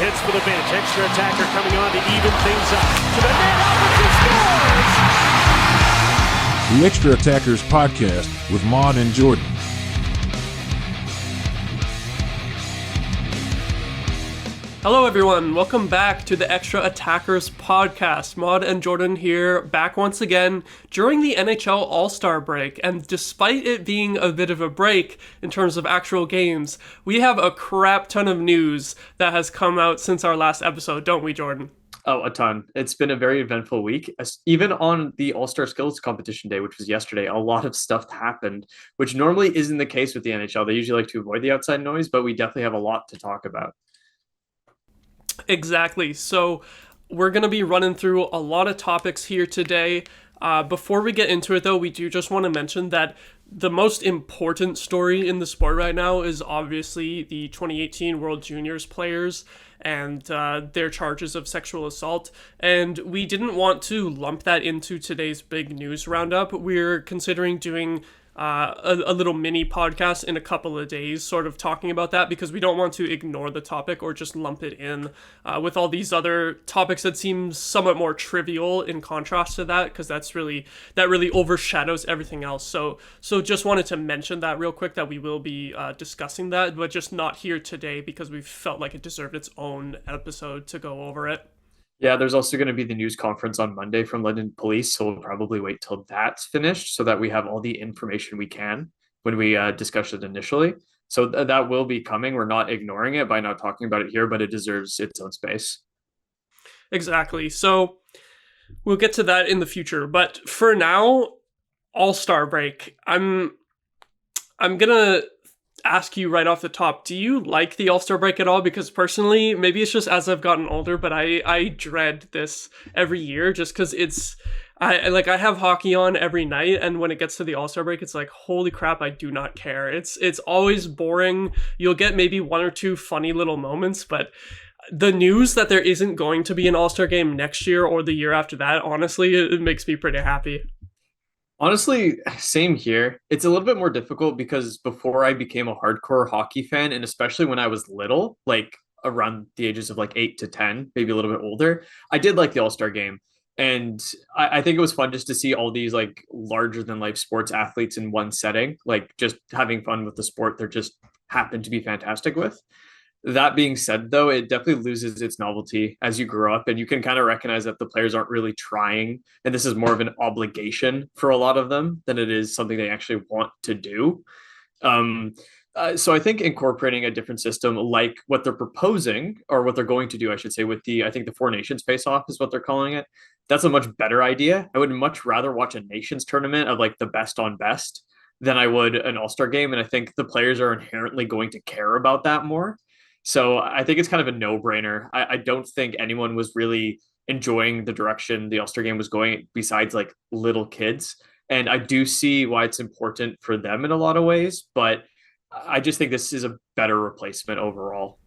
hits for the bench. Extra attacker coming on to even things up. To the net, Albertson scores! The Extra Attackers Podcast with Maude and Jordan. Hello everyone, welcome back to the Extra Attackers Podcast. Maude and Jordan here, back once again during the NHL All-Star break. And despite it being a bit of a break in terms of actual games, we have a crap ton of news that has come out since our last episode, don't we, Jordan? Oh, a ton. It's been a very eventful week. Even on the All-Star Skills Competition Day, which was yesterday, a lot of stuff happened, which normally isn't the case with the NHL. They usually like to avoid the outside noise, but we definitely have a lot to talk about. Exactly. So we're going to be running through a lot of topics here today. Before we get into it, though, we do just want to mention that the most important story in the sport right now is obviously the 2018 World Juniors players and their charges of sexual assault. And we didn't want to lump that into today's big news roundup. We're considering doing a little mini podcast in a couple of days sort of talking about that, because we don't want to ignore the topic or just lump it in with all these other topics that seem somewhat more trivial in contrast to that, because that really overshadows everything else. So just wanted to mention that real quick, that we will be discussing that, but just not here today because we felt like it deserved its own episode to go over it. Yeah, there's also going to be the news conference on Monday from London Police, so we'll probably wait till that's finished so that we have all the information we can when we discuss it initially. So that will be coming. We're not ignoring it by not talking about it here, but it deserves its own space. Exactly. So we'll get to that in the future. But for now, All-Star break. I'm gonna ask you right off the top, do you like the All-Star break at all? Because personally, maybe it's just as I've gotten older, but I dread this every year just because I have hockey on every night, and when it gets to the All-Star break, it's like, holy crap, I do not care. It's always boring. You'll get maybe one or two funny little moments, but the news that there isn't going to be an All-Star game next year or the year after that, honestly, it makes me pretty happy. Honestly, same here. It's a little bit more difficult because before I became a hardcore hockey fan, and especially when I was little, like around the ages of like 8 to 10, maybe a little bit older, I did like the All-Star game. And I think it was fun just to see all these like larger than life sports athletes in one setting, like just having fun with the sport they're just happen to be fantastic with. That being said, though, it definitely loses its novelty as you grow up, and you can kind of recognize that the players aren't really trying, and this is more of an obligation for a lot of them than it is something they actually want to do. So I think incorporating a different system like what they're proposing, or what they're going to do, I should say, with I think the Four Nations face-off is what they're calling it. That's a much better idea. I would much rather watch a Nations tournament of like the best on best than I would an All-Star game, and I think the players are inherently going to care about that more. So I think it's kind of a no-brainer. I don't think anyone was really enjoying the direction the All-Star game was going besides like little kids. And I do see why it's important for them in a lot of ways, but I just think this is a better replacement overall.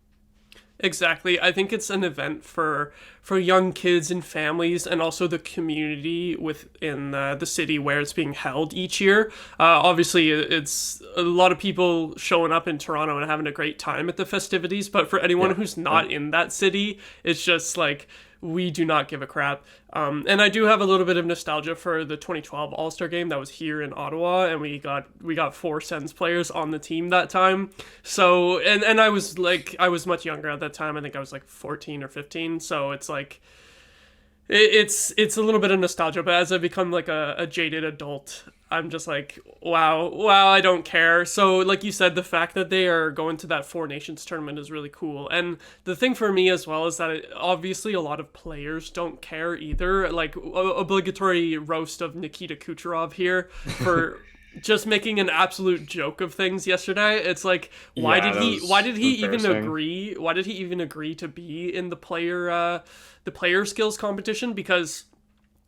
Exactly. I think it's an event for young kids and families, and also the community within the city where it's being held each year. Obviously, it's a lot of people showing up in Toronto and having a great time at the festivities, but for anyone who's not in that city, it's just like, we do not give a crap. And I do have a little bit of nostalgia for the 2012 All-Star game that was here in Ottawa, and we got 4 Sens players on the team that time. So, and I was much younger at that time. I think I was like 14 or 15. So it's like, it's a little bit of nostalgia, but as I become like a jaded adult, I'm just like, wow, I don't care. So like you said, the fact that they are going to that Four Nations tournament is really cool. And the thing for me as well is that obviously a lot of players don't care either. Like obligatory roast of Nikita Kucherov here for just making an absolute joke of things yesterday. It's like, why did he even agree to be in the player skills competition? Because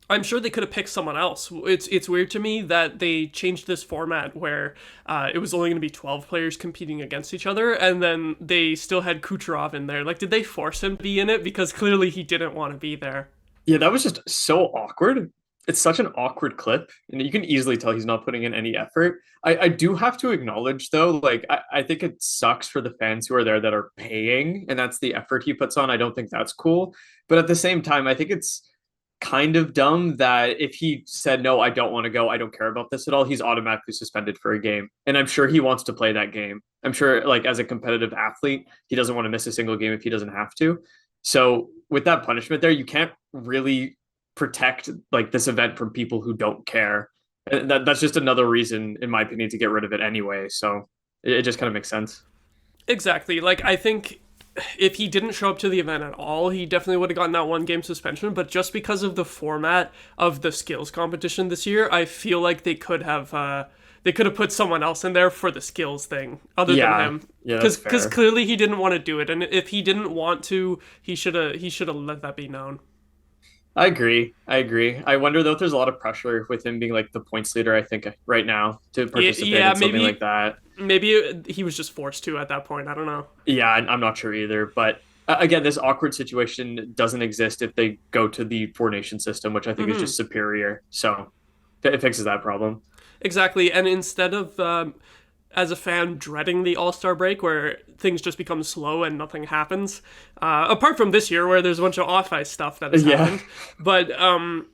I'm sure they could have picked someone else. It's weird to me that they changed this format where it was only going to be 12 players competing against each other, and then they still had Kucherov in there. Like, did they force him to be in it? Because clearly he didn't want to be there. Yeah, that was just so awkward. it's such an awkward clip, and you can easily tell he's not putting in any effort. I do have to acknowledge though, like I think it sucks for the fans who are there that are paying, and that's the effort he puts on. I don't think that's cool. But at the same time, I think it's kind of dumb that if he said no, I don't want to go, I don't care about this at all, he's automatically suspended for a game. And I'm sure he wants to play that game. I'm sure like as a competitive athlete, he doesn't want to miss a single game if he doesn't have to. So with that punishment there, you can't really protect like this event from people who don't care. And that's just another reason, in my opinion, to get rid of it anyway. So it just kind of makes sense. Exactly. Like, I think if he didn't show up to the event at all, he definitely would have gotten that 1 game suspension. But just because of the format of the skills competition this year, I feel like they could have put someone else in there for the skills thing other than him. Yeah, because clearly he didn't want to do it, and if he didn't want to, he should have let that be known. I agree. I wonder though if there's a lot of pressure with him being like the points leader, I think, right now to participate in something like that. Maybe he was just forced to at that point. I don't know. Yeah, I'm not sure either. But again, this awkward situation doesn't exist if they go to the Four Nation system, which I think is just superior. So it fixes that problem. Exactly. And instead of as a fan dreading the All-Star break where things just become slow and nothing happens, apart from this year where there's a bunch of off-ice stuff that has happened, but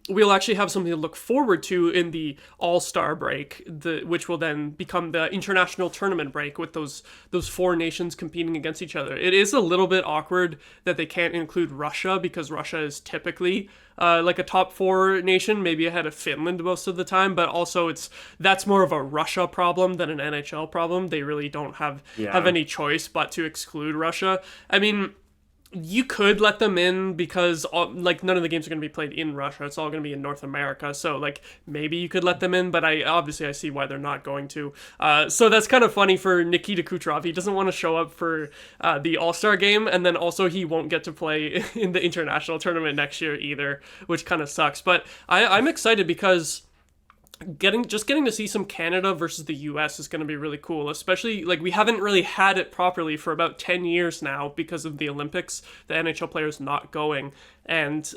we'll actually have something to look forward to in the All-Star break, which will then become the international tournament break with those four nations competing against each other. It is a little bit awkward that they can't include Russia because Russia is typically like a top four nation, maybe ahead of Finland most of the time, but also that's more of a Russia problem than an NHL problem. They really don't have any choice but to exclude Russia. I mean, you could let them in because like none of the games are going to be played in Russia. It's all going to be in North America. So like maybe you could let them in, but I see why they're not going to. So that's kind of funny for Nikita Kucherov. He doesn't want to show up for the All-Star game, and then also he won't get to play in the international tournament next year either, which kind of sucks. But I'm excited because getting to see some Canada versus the US is going to be really cool, especially like we haven't really had it properly for about 10 years now because of the Olympics, the NHL players not going, and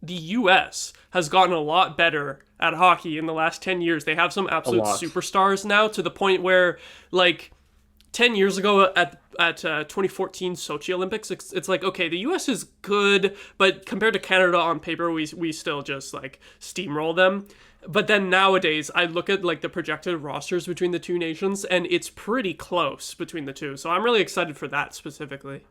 the US has gotten a lot better at hockey in the last 10 years. They have some absolute superstars now to the point where like 10 years ago at 2014 Sochi Olympics, it's like, okay, the US is good, but compared to Canada on paper, we still just like steamroll them. But then nowadays, I look at like the projected rosters between the two nations, and it's pretty close between the two. So I'm really excited for that specifically.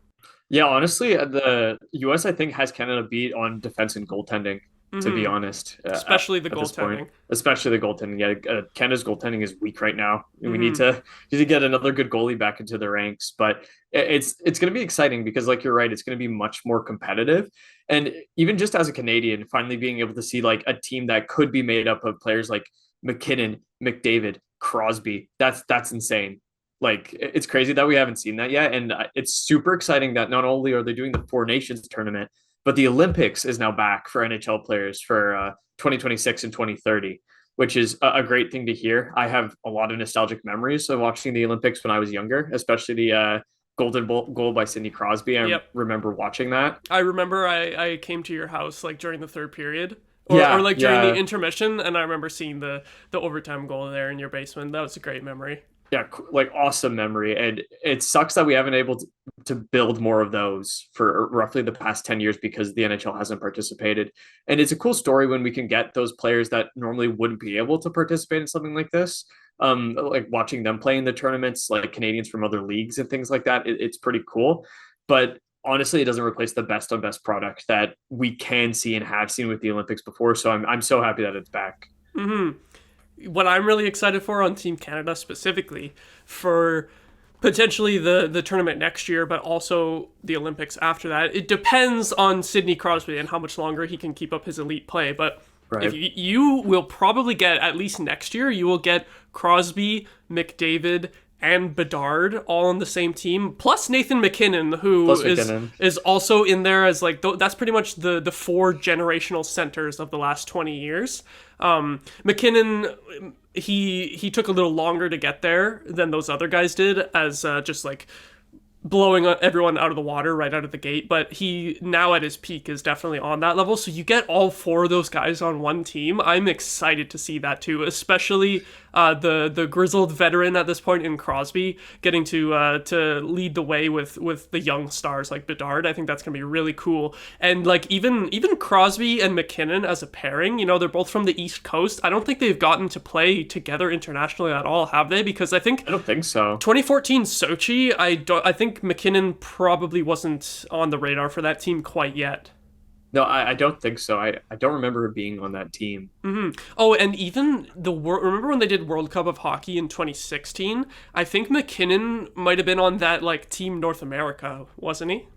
Yeah, honestly, the US I think has Canada beat on defense and goaltending. To be honest, especially the goaltending. Especially the goaltending. Yeah, Canada's goaltending is weak right now. We need to get another good goalie back into the ranks. But it's going to be exciting because, like you're right, it's going to be much more competitive. And even just as a Canadian, finally being able to see like a team that could be made up of players like McKinnon, McDavid, Crosby. That's insane. Like it's crazy that we haven't seen that yet, and it's super exciting that not only are they doing the Four Nations tournament, but the Olympics is now back for NHL players for 2026 and 2030, which is a great thing to hear. I have a lot of nostalgic memories of watching the Olympics when I was younger, especially the golden goal by Sidney Crosby. I remember watching that. I remember I came to your house like during the third period. Or like during the intermission, and I remember seeing the overtime goal there in your basement. That was a great memory. Yeah, like awesome memory. And it sucks that we haven't able to build more of those for roughly the past 10 years because the NHL hasn't participated. And it's a cool story when we can get those players that normally wouldn't be able to participate in something like this. Like watching them play in the tournaments, like Canadians from other leagues and things like that. It's pretty cool. But honestly, it doesn't replace the best on best product that we can see and have seen with the Olympics before. So I'm so happy that it's back. Mm-hmm. What I'm really excited for on Team Canada specifically for potentially the tournament next year, but also the Olympics after that. It depends on Sidney Crosby and how much longer he can keep up his elite play. But if you will probably get, at least next year, you will get Crosby, McDavid, and Bedard all on the same team, plus Nathan McKinnon, who is also in there as like that's pretty much the four generational centers of the last 20 years. McKinnon, he took a little longer to get there than those other guys did, as just like blowing everyone out of the water right out of the gate, but he now at his peak is definitely on that level. So you get all four of those guys on one team. I'm excited to see that too, especially the grizzled veteran at this point in Crosby getting to lead the way with the young stars like Bedard. I think that's gonna be really cool. And like even Crosby and McKinnon as a pairing, they're both from the East Coast. I don't think they've gotten to play together internationally at all, have they? Because I don't think so. 2014 Sochi, I think McKinnon probably wasn't on the radar for that team quite yet. No, I don't think so. I don't remember being on that team. Mm-hmm. Oh, and even remember when they did World Cup of Hockey in 2016? I think McKinnon might have been on that like Team North America, wasn't he?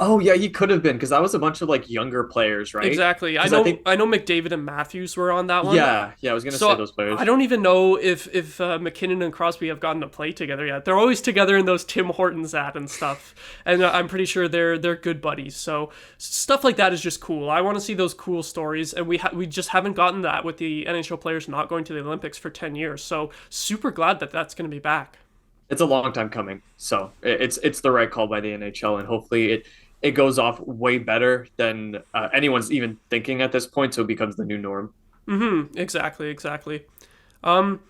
Oh yeah, he could have been because that was a bunch of like younger players, right? Exactly. I know McDavid and Matthews were on that one. Yeah, I was gonna say those players. I don't even know if McKinnon and Crosby have gotten to play together yet. They're always together in those Tim Hortons ad and stuff, and I'm pretty sure they're good buddies. So stuff like that is just cool. I want to see those cool stories, and we just haven't gotten that with the NHL players not going to the Olympics for 10 years. So super glad that that's going to be back. It's a long time coming, so it's the right call by the NHL, and hopefully it goes off way better than anyone's even thinking at this point, so it becomes the new norm. Mm-hmm. Exactly. And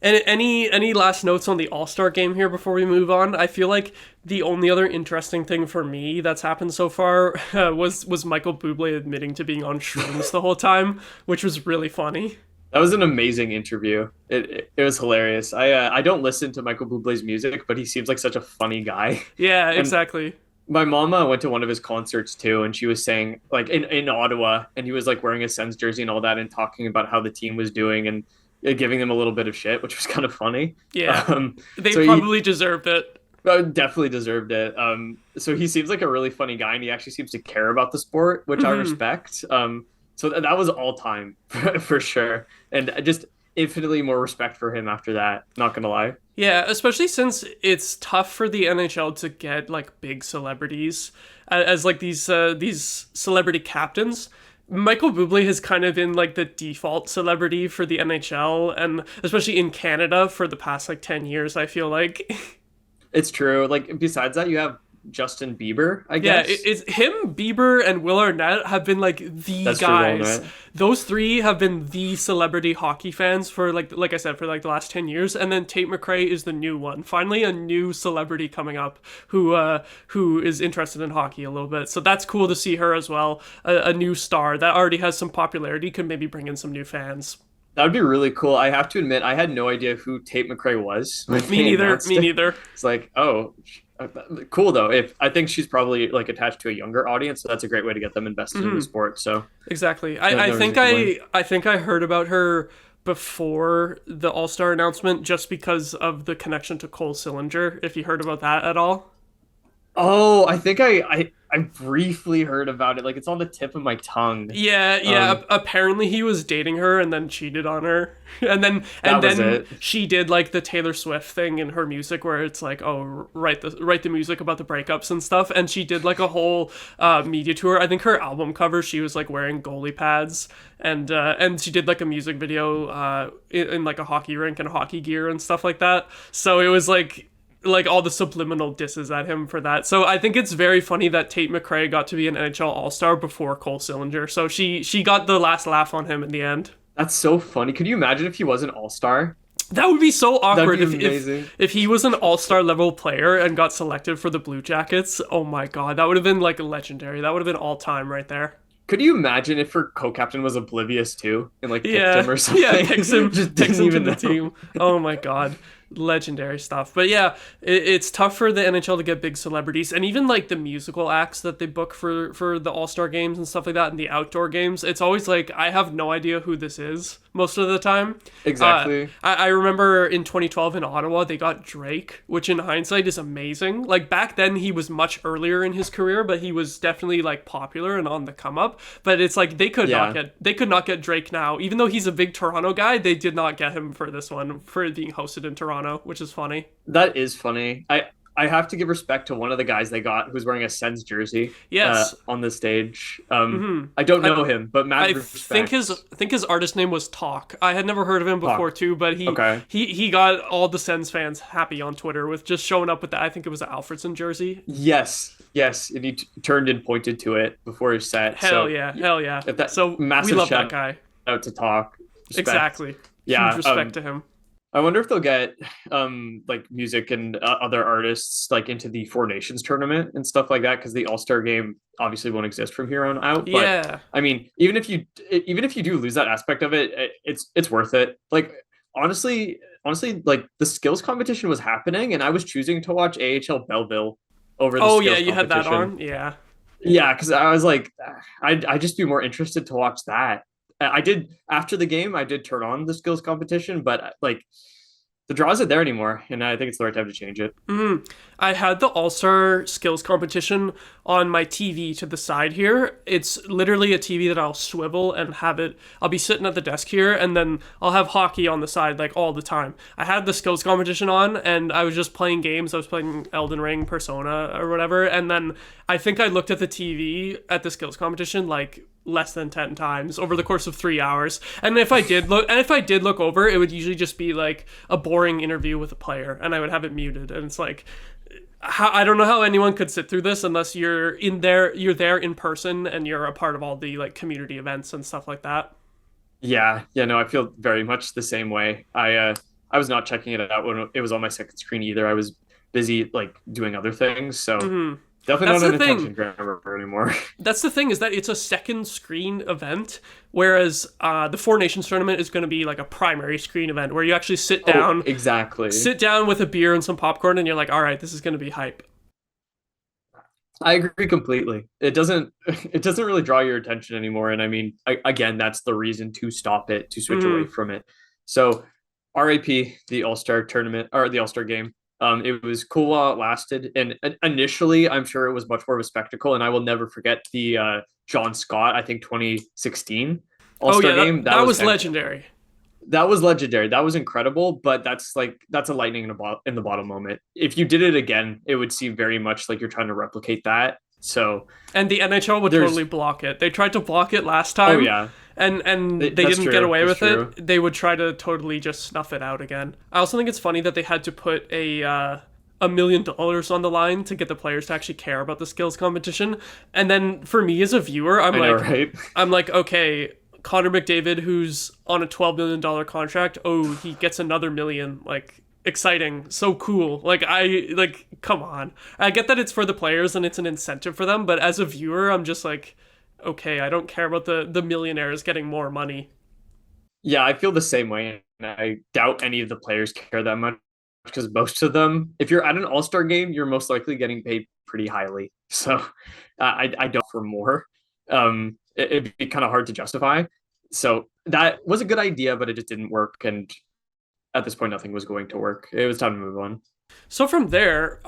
any last notes on the All-Star game here before we move on? I feel like the only other interesting thing for me that's happened so far was Michael Bublé admitting to being on shrooms the whole time, which was really funny. That was an amazing interview. It was hilarious. I don't listen to Michael Bublé's music, but he seems like such a funny guy. Yeah, exactly. My mama went to one of his concerts too, and she was saying like in Ottawa, and he was like wearing a Sens jersey and all that, and talking about how the team was doing and giving them a little bit of shit, which was kind of funny. Yeah, they probably deserved it. Definitely deserved it. So he seems like a really funny guy, and he actually seems to care about the sport, which I respect. So that was all time for sure, and just infinitely more respect for him after that. Not gonna lie. Yeah, especially since it's tough for the NHL to get like big celebrities as like these celebrity captains. Michael Bublé has kind of been like the default celebrity for the NHL, and especially in Canada for the past like 10 years, I feel like. It's true. Like besides that, you have Justin Bieber, I guess. Yeah, it's him, Bieber, and Will Arnett have been like the That's guys. True, those three have been the celebrity hockey fans for like I said, for like the last 10 years. And then Tate McRae is the new one. Finally, a new celebrity coming up who is interested in hockey a little bit. So that's cool to see her as well. A new star that already has some popularity could maybe bring in some new fans. That would be really cool. I have to admit, I had no idea who Tate McRae was. Me neither. It's like, oh, cool though. If I think she's probably like attached to a younger audience, so that's a great way to get them invested in the sport. So exactly. I think I heard about her before the All-Star announcement just because of the connection to Cole Sillinger. If you heard about that at all. Oh, I think I briefly heard about it. Like it's on the tip of my tongue. Yeah. Apparently he was dating her and then cheated on her, and then she did like the Taylor Swift thing in her music where it's like, oh, write the music about the breakups and stuff. And she did like a whole media tour. I think her album cover she was like wearing goalie pads, and she did like a music video in like a hockey rink and hockey gear and stuff like that. So it was like all the subliminal disses at him for that. So I think it's very funny that Tate McRae got to be an NHL All-Star before Cole Sillinger. So she got the last laugh on him in the end. That's so funny. Could you imagine if he was an All-Star? That would be so awkward. That'd be amazing. If he was an All-Star level player and got selected for the Blue Jackets. Oh my God, that would have been like legendary. That would have been all time right there. Could you imagine if her co-captain was oblivious too and like picked him or something? Yeah, picks him to the team. Oh my God. Legendary stuff. But yeah, it's tough for the NHL to get big celebrities, and even like the musical acts that they book for the All-Star games and stuff like that, and the outdoor games, it's always like I have no idea who this is most of the time. Exactly. I remember in 2012 in Ottawa they got Drake, which in hindsight is amazing. Like back then he was much earlier in his career, but he was definitely like popular and on the come up. But it's like they could not get Drake now, even though he's a big Toronto guy. They did not get him for this one, for being hosted in Toronto, which is funny. That is funny. I have to give respect to one of the guys they got who's wearing a Sens jersey Yes. on the stage. Hmm. I don't know him, but mad I respect. think his artist name was Talk. I had never heard of him before Talk. too, but Okay. he got all the Sens fans happy on Twitter with just showing up with that. I think it was the Alfredson jersey. Yes, yes, and he turned and pointed to it before his set. Hell So yeah, hell yeah. if that So we massive love that shout guy. out to Talk. Respect. Exactly. Huge Yeah. respect to him. I wonder if they'll get like music and other artists like into the Four Nations tournament and stuff like that because the All-Star game obviously won't exist from here on out. But Yeah. I mean, even if you do lose that aspect of it, it's worth it. Like honestly, like the skills competition was happening, and I was choosing to watch AHL Belleville over the Oh yeah, skills you had that competition. on. Yeah. Yeah, because I was like, I'd just be more interested to watch that. I did after the game. I did turn on the skills competition, but like the draw isn't there anymore, and I think it's the right time to change it. I had the All Star skills competition on my TV to the side here. It's literally a TV that I'll swivel and have it. I'll be sitting at the desk here, and then I'll have hockey on the side like all the time. I had the skills competition on, and I was just playing games. I was playing Elden Ring, Persona, or whatever, and then I think I looked at the TV at the skills competition like less than 10 times over the course of 3 hours. And if I did look over, it would usually just be like a boring interview with a player, and I would have it muted. And it's like, I don't know how anyone could sit through this unless you're there in person and you're a part of all the like community events and stuff like that. Yeah, no, I feel very much the same way. I was not checking it out when it was on my second screen either. I was busy like doing other things, so definitely That's not the an thing. attention grabber anymore. That's the thing, is that it's a second screen event, whereas the Four Nations tournament is going to be like a primary screen event where you actually Exactly. sit down with a beer and some popcorn, and you're like, all right, this is going to be hype. I agree completely. It doesn't really draw your attention anymore. And I mean, again, that's the reason to stop it, to switch away from it. So RAP, the All-Star tournament or the All-Star game. It was cool while it lasted. And initially, I'm sure it was much more of a spectacle. And I will never forget the John Scott, I think 2016 Oh All-Star yeah, game. that was legendary. That was legendary. That was incredible, but that's a lightning in the bottle moment. If you did it again, it would seem very much like you're trying to replicate that. So, And the NHL would there's totally block it. They tried to block it last oh time, yeah, and they that's didn't true. get away That's with true. it. They would try to totally just snuff it out again. I also think it's funny that they had to put $1 million on the line to get the players to actually care about the skills competition. And then for me as a viewer, I know, right? I'm like, okay, Connor McDavid, who's on a $12 million contract, oh, he gets another million. Like, exciting, so cool. Come on. I get that it's for the players and it's an incentive for them, but as a viewer, I'm just like, okay, I don't care about the millionaires getting more money. Yeah, I feel the same way, and I doubt any of the players care that much because most of them, if you're at an All-Star game, you're most likely getting paid pretty highly. So, I don't for more. It'd be kind of hard to justify. So that was a good idea, but it just didn't work. And at this point, nothing was going to work. It was time to move on. So from there,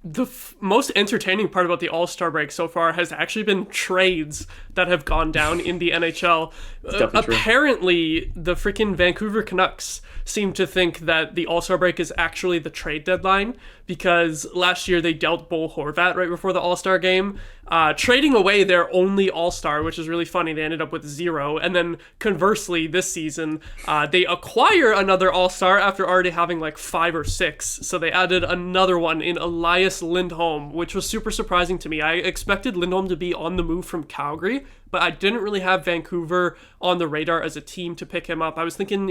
the most entertaining part about the All-Star break so far has actually been trades that have gone down in the NHL. Definitely true. Apparently, the freaking Vancouver Canucks seem to think that the All-Star break is actually the trade deadline, because last year they dealt Bo Horvat right before the All-Star game, trading away their only All-Star, which is really funny. They ended up with 0. And then conversely, this season, they acquire another All-Star after already having like 5 or 6. So they added another one in Elias Lindholm, which was super surprising to me. I expected Lindholm to be on the move from Calgary, but I didn't really have Vancouver on the radar as a team to pick him up. I was thinking,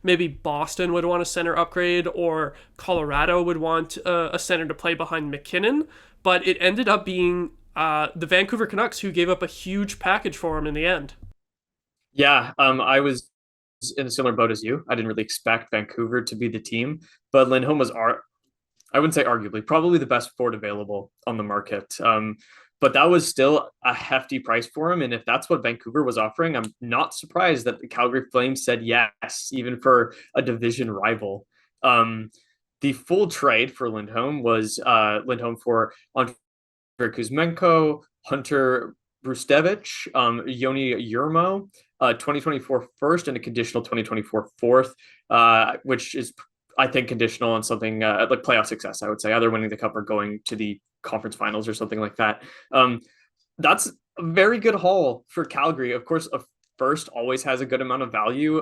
maybe Boston would want a center upgrade, or Colorado would want a center to play behind McKinnon, but it ended up being the Vancouver Canucks who gave up a huge package for him in the end. Yeah, I was in a similar boat as you. I didn't really expect Vancouver to be the team, but Lindholm was, I wouldn't say arguably, probably the best forward available on the market. But that was still a hefty price for him. And if that's what Vancouver was offering, I'm not surprised that the Calgary Flames said yes, even for a division rival. The full trade for Lindholm was Lindholm for Andrei Kuzmenko, Hunter Brustevich, Yoni Yurmo, 2024 first and a conditional 2024 fourth, which is I think conditional on something like playoff success, I would say, either winning the cup or going to the conference finals or something like that. That's a very good haul for Calgary. Of course, a first always has a good amount of value.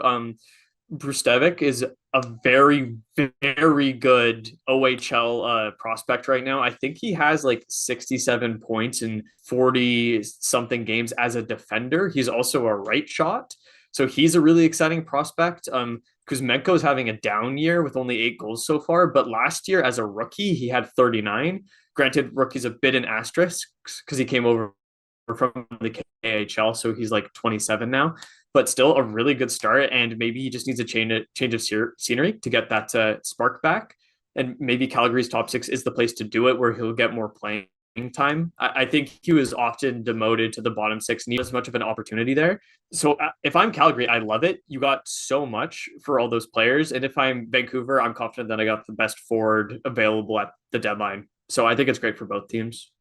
Brustevic is a very, very good OHL prospect right now. I think he has like 67 points in 40 something games as a defender. He's also a right shot. So he's a really exciting prospect. Kuzmenko is having a down year with only 8 goals so far, but last year as a rookie, he had 39. Granted, rookie's a bit an asterisk because he came over from the KHL, so he's like 27 now, but still a really good start. And maybe he just needs a change of scenery to get that spark back. And maybe Calgary's top six is the place to do it, where he'll get more playing time. I think he was often demoted to the bottom six, and as much of an opportunity there. So if I'm Calgary, I love it. You got so much for all those players. And if I'm Vancouver, I'm confident that I got the best forward available at the deadline. So I think it's great for both teams.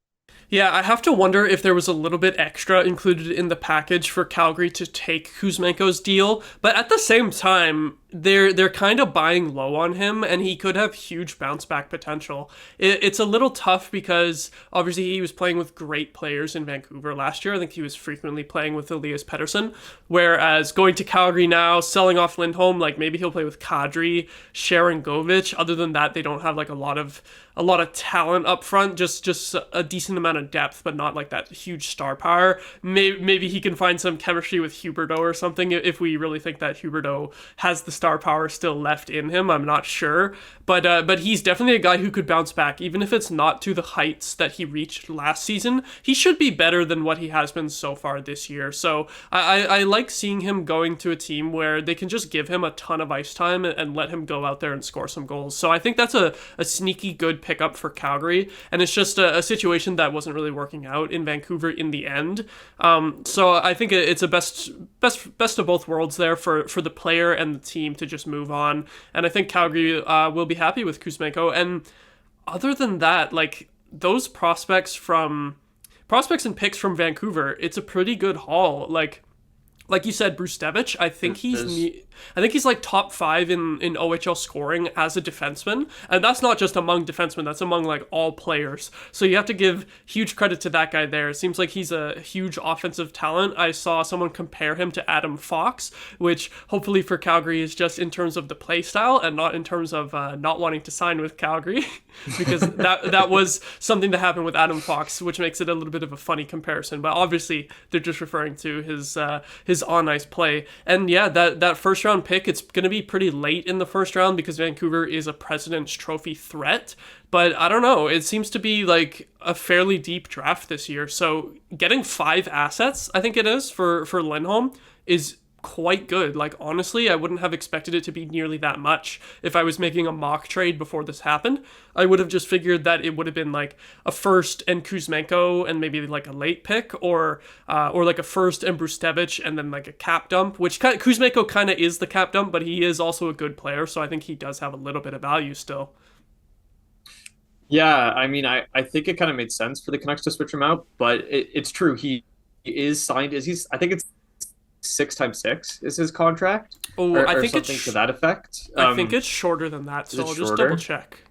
Yeah, I have to wonder if there was a little bit extra included in the package for Calgary to take Kuzmenko's deal, but at the same time, they're kind of buying low on him, and he could have huge bounce back potential. It's a little tough because obviously he was playing with great players in Vancouver last year. I think he was frequently playing with Elias Pettersson, whereas going to Calgary now, selling off Lindholm, like maybe he'll play with Kadri, Sharon Govich. Other than that, they don't have like a lot of talent up front, just a decent amount of depth, but not like that huge star power. Maybe he can find some chemistry with Huberdeau or something if we really think that Huberdeau has the star power still left in him. I'm not sure, but he's definitely a guy who could bounce back, even if it's not to the heights that he reached last season. He should be better than what he has been so far this year. So I like seeing him going to a team where they can just give him a ton of ice time and let him go out there and score some goals. So I think that's a sneaky good pickup for Calgary, and it's just a situation that wasn't really working out in Vancouver in the end. So I think it's a best of both worlds there for the player and the team to just move on, and I think Calgary will be happy with Kuzmenko. And other than that, like those prospects and picks from Vancouver, it's a pretty good haul. Like you said, Brustevic, I think he's like top 5 in OHL scoring as a defenseman, and that's not just among defensemen, that's among like all players. So you have to give huge credit to that guy there. It seems like he's a huge offensive talent. I saw someone compare him to Adam Fox, which hopefully for Calgary is just in terms of the play style and not in terms of not wanting to sign with Calgary, because that was something that happened with Adam Fox, which makes it a little bit of a funny comparison. But obviously they're just referring to his on ice play. And yeah, that first round pick, it's going to be pretty late in the first round because Vancouver is a President's Trophy threat. But I don't know, it seems to be like a fairly deep draft this year. So getting 5 assets, I think it is, for Lindholm is quite good. Like honestly, I wouldn't have expected it to be nearly that much. If I was making a mock trade before this happened, I would have just figured that it would have been like a first and Kuzmenko and maybe like a late pick, or like a first and Brustevic and then like a cap dump, which Kuzmenko kind of is the cap dump, but he is also a good player, so I think he does have a little bit of value still. Yeah, I mean, I think it kind of made sense for the Canucks to switch him out, but it's true. He is signed. I think it's 6x6 is his contract. Oh, I think something it's to that effect. I think it's shorter than that, so I'll just double check.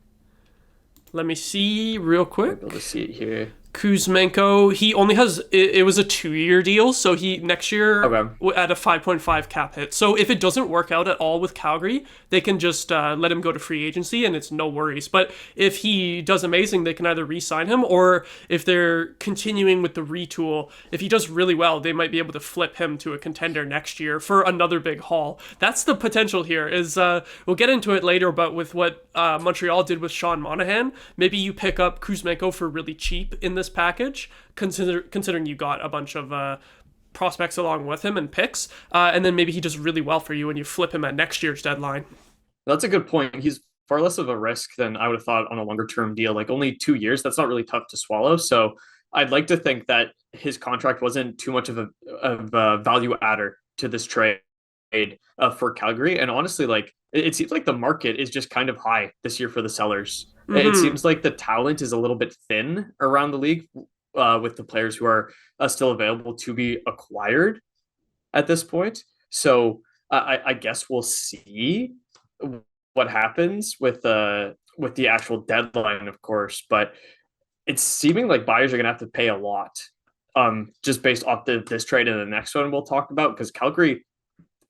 Let me see real quick. I'll be able to see it here. Kuzmenko, he only has, it was a 2-year deal, so he next year at a 5.5 cap hit. So if it doesn't work out at all with Calgary, they can just let him go to free agency and it's no worries. But if he does amazing, they can either re-sign him, or if they're continuing with the retool, if he does really well, they might be able to flip him to a contender next year for another big haul. That's the potential here. Is we'll get into it later, but with what Montreal did with Lindholm Monahan, maybe you pick up Kuzmenko for really cheap in this package, considering you got a bunch of prospects along with him and picks, and then maybe he does really well for you and you flip him at next year's deadline. That's a good point. He's far less of a risk than I would have thought on a longer term deal. Like only 2 years, that's not really tough to swallow. So I'd like to think that his contract wasn't too much of a value adder to this trade for Calgary. And honestly, like it seems like the market is just kind of high this year for the sellers. Mm-hmm. It seems like the talent is a little bit thin around the league with the players who are still available to be acquired at this point. So I guess we'll see what happens with the actual deadline, of course, but it's seeming like buyers are going to have to pay a lot, just based off this trade and the next one we'll talk about, because Calgary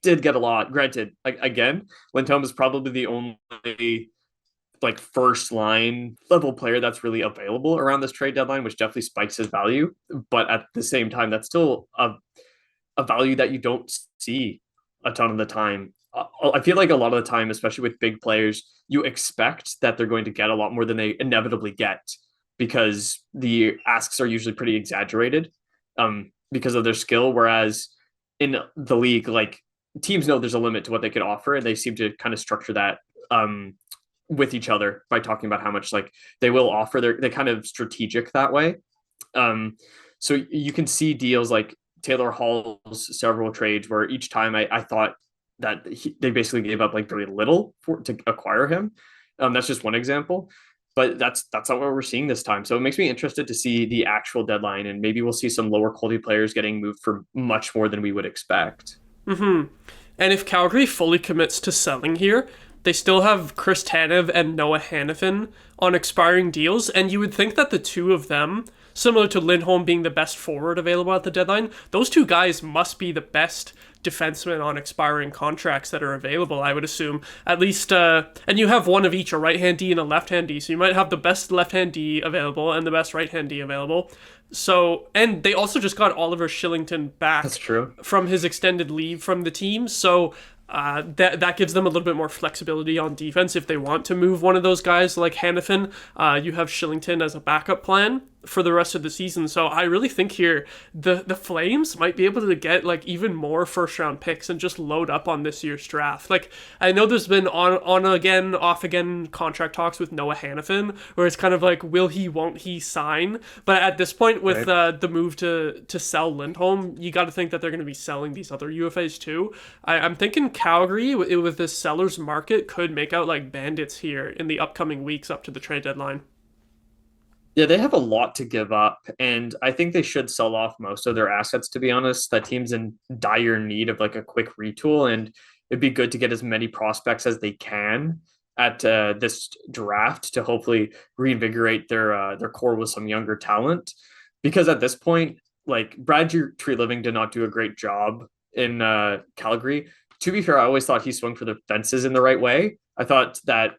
did get a lot. Granted, like again, Lindholm is probably the only like first line level player that's really available around this trade deadline, which definitely spikes his value. But at the same time, that's still a value that you don't see a ton of the time. I feel like a lot of the time, especially with big players, you expect that they're going to get a lot more than they inevitably get because the asks are usually pretty exaggerated, because of their skill. Whereas in the league, like teams know there's a limit to what they can offer, and they seem to kind of structure that with each other by talking about how much like they will offer. They're kind of strategic that way. So you can see deals like Taylor Hall's several trades where each time I thought that they basically gave up like very little to acquire him. That's just one example, but that's not what we're seeing this time. So it makes me interested to see the actual deadline, and maybe we'll see some lower quality players getting moved for much more than we would expect. And if Calgary fully commits to selling here, they still have Chris Tanev and Noah Hanifin on expiring deals, and you would think that the two of them, similar to Lindholm being the best forward available at the deadline, those two guys must be the best defensemen on expiring contracts that are available, I would assume. At least, and you have one of each, a right-hand D and a left-hand D, so you might have the best left-hand D available and the best right-hand D available. So, and they also just got Oliver Shillington back. That's true. From his extended leave from the team, so that gives them a little bit more flexibility on defense if they want to move one of those guys like Hanifin. You have Shillington as a backup plan for the rest of the season. So I really think here the Flames might be able to get like even more first round picks and just load up on this year's draft. Like I know there's been on again, off again contract talks with Noah Hanifin where it's kind of like will he, won't he sign? But at this point with the move to sell Lindholm, you got to think that they're going to be selling these other UFAs too. I'm thinking Calgary with the seller's market could make out like bandits here in the upcoming weeks up to the trade deadline. Yeah, they have a lot to give up, and I think they should sell off most of their assets, to be honest. That team's in dire need of like a quick retool, and it'd be good to get as many prospects as they can at this draft to hopefully reinvigorate their core with some younger talent. Because at this point, like Brad Treliving did not do a great job in Calgary. To be fair, I always thought he swung for the fences in the right way. I thought that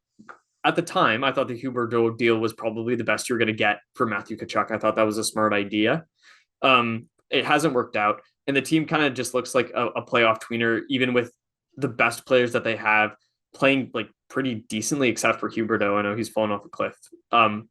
at the time, I thought the Huberdeau deal was probably the best you're going to get for Matthew Tkachuk. I thought that was a smart idea. It hasn't worked out, and the team kind of just looks like a playoff tweener, even with the best players that they have playing like pretty decently, except for Huberdeau. I know he's fallen off a cliff.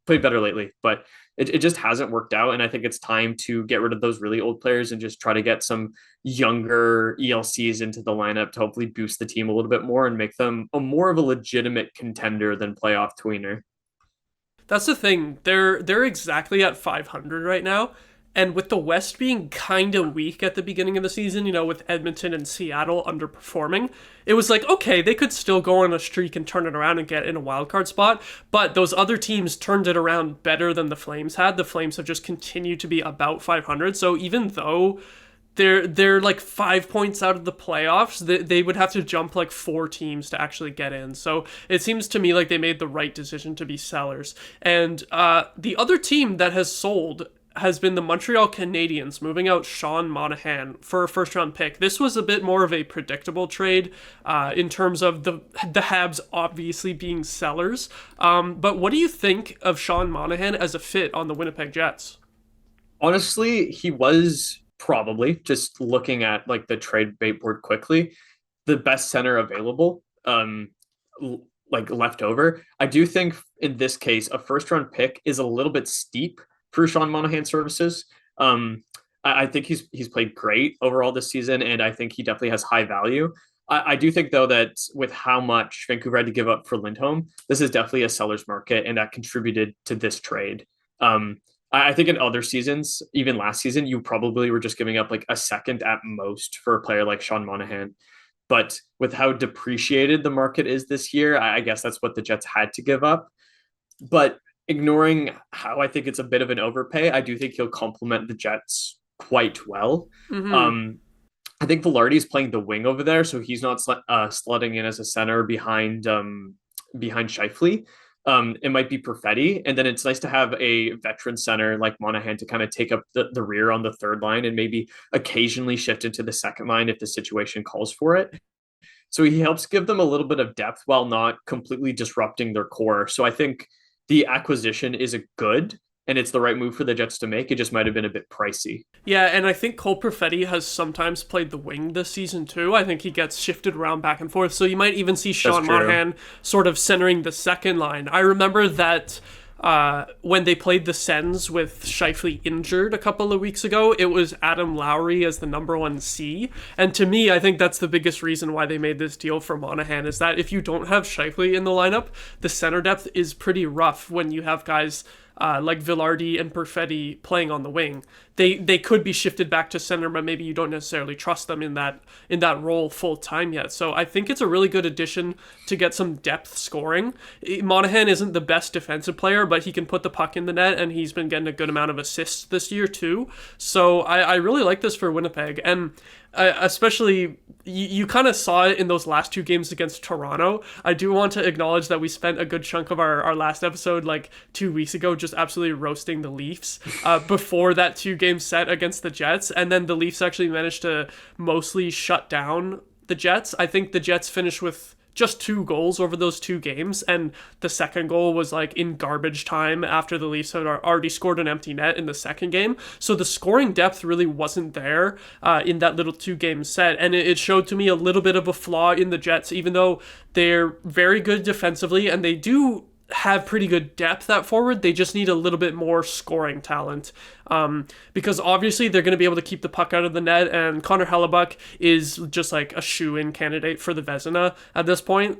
Played better lately, but it just hasn't worked out. And I think it's time to get rid of those really old players and just try to get some younger ELCs into the lineup to hopefully boost the team a little bit more and make them a more of a legitimate contender than playoff tweener. That's the thing. They're exactly at 500 right now. And with the West being kind of weak at the beginning of the season, with Edmonton and Seattle underperforming, it was like, okay, they could still go on a streak and turn it around and get in a wildcard spot. But those other teams turned it around better than the Flames had. The Flames have just continued to be about 500. So even though they're like 5 points out of the playoffs, they would have to jump like 4 teams to actually get in. So it seems to me like they made the right decision to be sellers. And the other team that has sold has been the Montreal Canadiens, moving out Sean Monahan for a first-round pick. This was a bit more of a predictable trade in terms of the Habs obviously being sellers. But what do you think of Sean Monahan as a fit on the Winnipeg Jets? Honestly, he was probably, just looking at like the trade bait board quickly, the best center available, like left over. I do think in this case, a first-round pick is a little bit steep for Sean Monahan services. I think he's played great overall this season, and I think he definitely has high value. I do think, though, that with how much Vancouver had to give up for Lindholm, this is definitely a seller's market, and that contributed to this trade. I think in other seasons, even last season, you probably were just giving up like a second at most for a player like Sean Monahan. But with how depreciated the market is this year, I guess that's what the Jets had to give up. But ignoring how I think it's a bit of an overpay, I do think he'll complement the Jets quite well. I think Velarde is playing the wing over there, so he's not slotting in as a center behind behind Scheifele. It might be Perfetti, and then it's nice to have a veteran center like Monahan to kind of take up the rear on the third line and maybe occasionally shift into the second line if the situation calls for it. So he helps give them a little bit of depth while not completely disrupting their core. So I think the acquisition is a good, and it's the right move for the Jets to make. It just might have been a bit pricey. Yeah, and I think Cole Perfetti has sometimes played the wing this season too. I think he gets shifted around back and forth. So you might even see Sean Monahan sort of centering the second line. I remember that when they played the Sens with Scheifele injured a couple of weeks ago, it was Adam Lowry as the number 1C. And to me, I think that's the biggest reason why they made this deal for Monahan, is that if you don't have Scheifele in the lineup, the center depth is pretty rough when you have guys like Vilardi and Perfetti playing on the wing. They could be shifted back to center, but maybe you don't necessarily trust them in that role full time yet. So I think it's a really good addition to get some depth scoring. Monahan isn't the best defensive player, but he can put the puck in the net, and he's been getting a good amount of assists this year too. So I really like this for Winnipeg, and especially you kind of saw it in those last two games against Toronto. I do want to acknowledge that we spent a good chunk of our last episode like 2 weeks ago just absolutely roasting the Leafs before that 2-game set against the Jets, and then the Leafs actually managed to mostly shut down the Jets. I think the Jets finished with just 2 goals over those 2 games, and the second goal was like in garbage time after the Leafs had already scored an empty net in the second game. So the scoring depth really wasn't there in that little 2-game set, and it showed to me a little bit of a flaw in the Jets, even though they're very good defensively and they do have pretty good depth at forward. They just need a little bit more scoring talent, because obviously they're going to be able to keep the puck out of the net, and Connor Hellebuck is just like a shoe-in candidate for the Vezina at this point.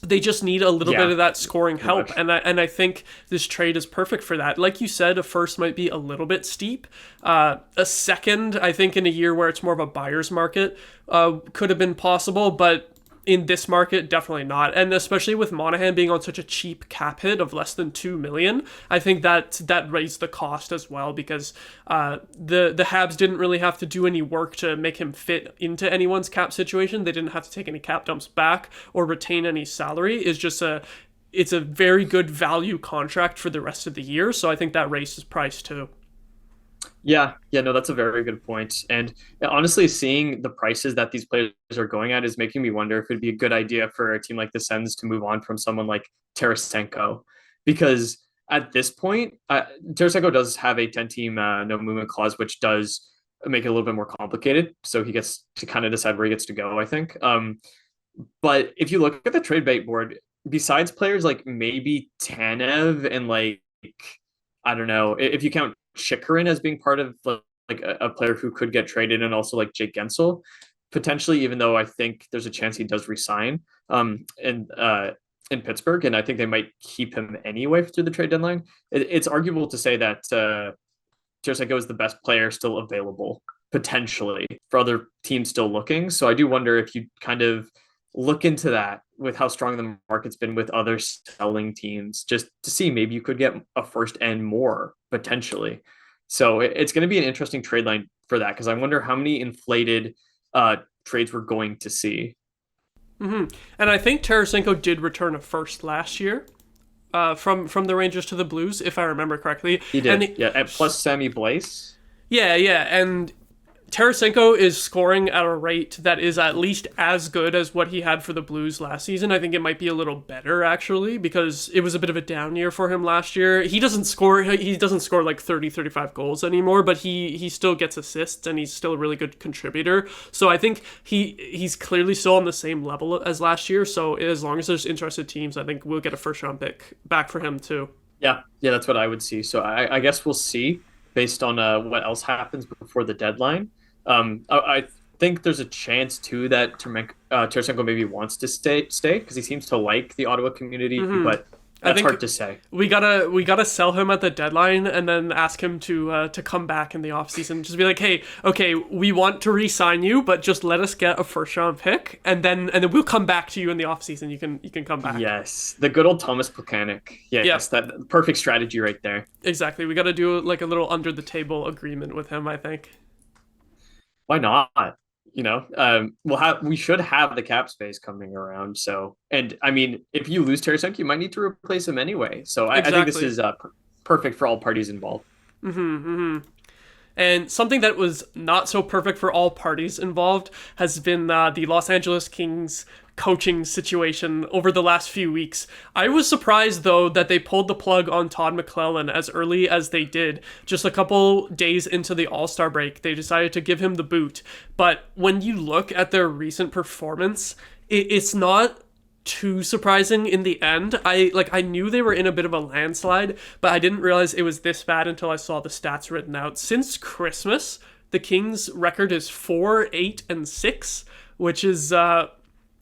They just need a little bit of that scoring help, and I think this trade is perfect for that. Like you said, a first might be a little bit steep. A second, I think in a year where it's more of a buyer's market, could have been possible, but in this market, definitely not. And especially with Monahan being on such a cheap cap hit of less than $2 million, I think that raised the cost as well, because the Habs didn't really have to do any work to make him fit into anyone's cap situation. They didn't have to take any cap dumps back or retain any salary. It's a very good value contract for the rest of the year. So I think that raised his price too. Yeah, no, that's a very good point. And honestly, seeing the prices that these players are going at is making me wonder if it'd be a good idea for a team like the Sens to move on from someone like Tarasenko, because at this point, Tarasenko does have a 10-team no movement clause, which does make it a little bit more complicated. So he gets to kind of decide where he gets to go, I think. But if you look at the trade bait board, besides players like maybe Tanev and like, I don't know, if you count Chikrin as being part of like a player who could get traded, and also like Jake Gensel potentially, even though I think there's a chance he does resign in Pittsburgh, and I think they might keep him anyway through the trade deadline. It's arguable to say that Tarasenko is the best player still available potentially for other teams still looking. So I do wonder if you kind of look into that with how strong the market's been with other selling teams, just to see maybe you could get a first and more potentially. So it's going to be an interesting trade line for that, because I wonder how many inflated trades we're going to see. Mm-hmm. And I think Tarasenko did return a first last year from the Rangers to the Blues, if I remember correctly. He did, and plus Sammy Blais. Yeah, and Tarasenko is scoring at a rate that is at least as good as what he had for the Blues last season. I think it might be a little better, actually, because it was a bit of a down year for him last year. He doesn't score like 30, 35 goals anymore, but he still gets assists, and he's still a really good contributor. So I think he's clearly still on the same level as last year. So as long as there's interested teams, I think we'll get a first-round pick back for him too. Yeah, that's what I would see. So I guess we'll see based on what else happens before the deadline. I think there's a chance too that Tarasenko maybe wants to stay because he seems to like the Ottawa community, but that's hard to say. We gotta sell him at the deadline and then ask him to come back in the offseason. Just be like, hey, okay, we want to re-sign you, but just let us get a first round pick, and then we'll come back to you in the offseason. You can come back. Yes, the good old Thomas Plekanec. Yes, that perfect strategy right there. Exactly. We got to do like a little under the table agreement with him, I think. Why not? we should have the cap space coming around. So, and I mean, if you lose Tarasenko, you might need to replace him anyway. So I think this Exactly. is perfect for all parties involved. And something that was not so perfect for all parties involved has been the Los Angeles Kings coaching situation over the last few weeks. I was surprised, though, that they pulled the plug on Todd McLellan as early as they did. Just a couple days into the All-Star break, they decided to give him the boot. But when you look at their recent performance, it's not too surprising in the end. I knew they were in a bit of a landslide, but I didn't realize it was this bad until I saw the stats written out. Since Christmas, the Kings' record is 4-8-6, which is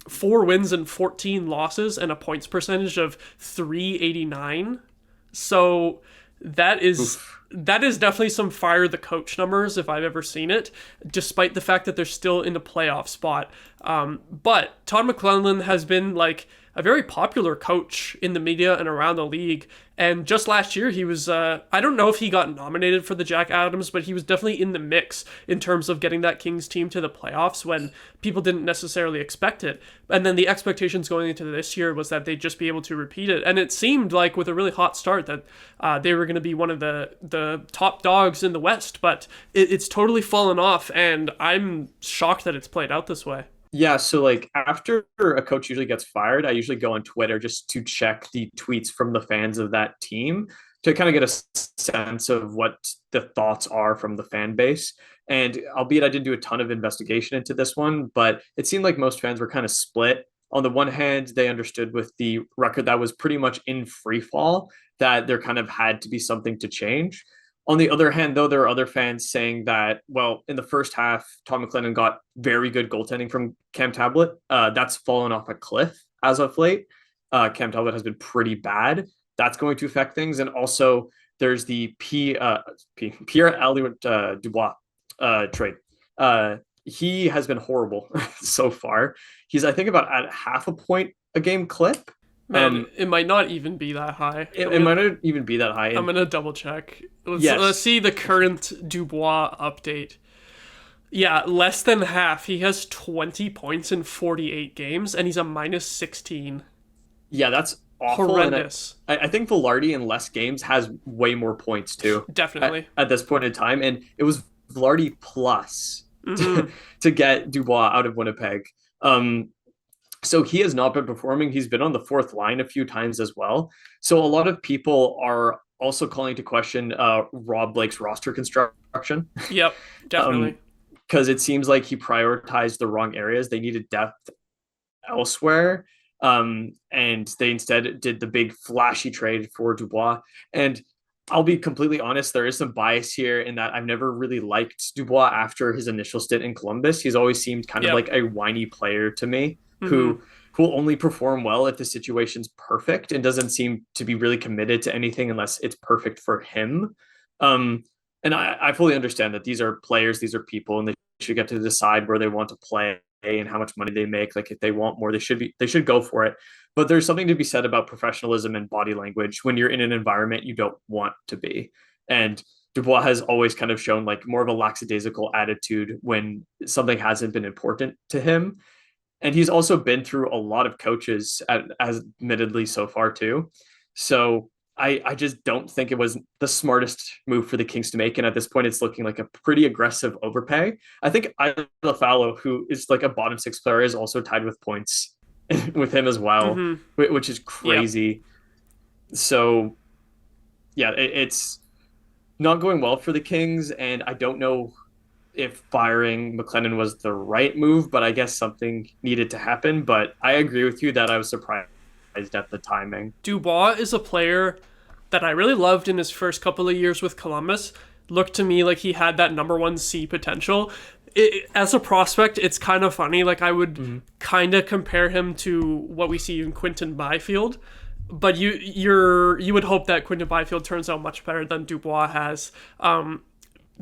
4 wins and 14 losses and a points percentage of 389. So that is definitely some fire the coach numbers if I've ever seen it, despite the fact that they're still in the playoff spot. But Todd McLellan has been like a very popular coach in the media and around the league. And just last year, he was, I don't know if he got nominated for the Jack Adams, but he was definitely in the mix in terms of getting that Kings team to the playoffs when people didn't necessarily expect it. And then the expectations going into this year was that they'd just be able to repeat it. And it seemed like with a really hot start that they were going to be one of the top dogs in the West, but it's totally fallen off. And I'm shocked that it's played out this way. Yeah, so like after a coach usually gets fired, I usually go on Twitter just to check the tweets from the fans of that team to kind of get a sense of what the thoughts are from the fan base. And albeit I didn't do a ton of investigation into this one, but it seemed like most fans were kind of split. On the one hand, they understood with the record that was pretty much in free fall that there kind of had to be something to change. On the other hand, though, there are other fans saying that, well, in the first half, Tom McLennan got very good goaltending from Cam Talbot. That's fallen off a cliff as of late. Cam Talbot has been pretty bad. That's going to affect things. And also, there's the Pierre-Elliott Dubois trade. He has been horrible so far. He's, I think, about at half a point a game clip. Man, it might not even be that high. It might not even be that high. I'm going to double check. Let's see the current Dubois update. Yeah, less than half. He has 20 points in 48 games, and he's a -16. Yeah, that's awful. Horrendous. I think Velarde in less games has way more points, too. Definitely. At this point in time. And it was Velarde plus to get Dubois out of Winnipeg. So he has not been performing. He's been on the fourth line a few times as well. So a lot of people are also calling to question Rob Blake's roster construction. Yep, definitely. Because it seems like he prioritized the wrong areas. They needed depth elsewhere. And they instead did the big flashy trade for Dubois. And I'll be completely honest, there is some bias here in that I've never really liked Dubois after his initial stint in Columbus. He's always seemed kind of like a whiny player to me. Who will only perform well if the situation's perfect and doesn't seem to be really committed to anything unless it's perfect for him. And I fully understand that these are players, these are people, and they should get to decide where they want to play and how much money they make. Like if they want more, they should go for it. But there's something to be said about professionalism and body language when you're in an environment you don't want to be. And Dubois has always kind of shown like more of a lackadaisical attitude when something hasn't been important to him. And he's also been through a lot of coaches, admittedly so far too. So I just don't think it was the smartest move for the Kings to make. And at this point, it's looking like a pretty aggressive overpay. I think Lafalo, who is like a bottom six player, is also tied with points with him as well, which is crazy. Yep. So yeah, it's not going well for the Kings. And I don't know if firing McLennan was the right move, but I guess something needed to happen. But I agree with you that I was surprised at the timing. Dubois is a player that I really loved in his first couple of years with Columbus. Looked to me like he had that number 1 C potential. As a prospect, it's kind of funny. Like I would kind of compare him to what we see in Quinton Byfield. But you would hope that Quinton Byfield turns out much better than Dubois has.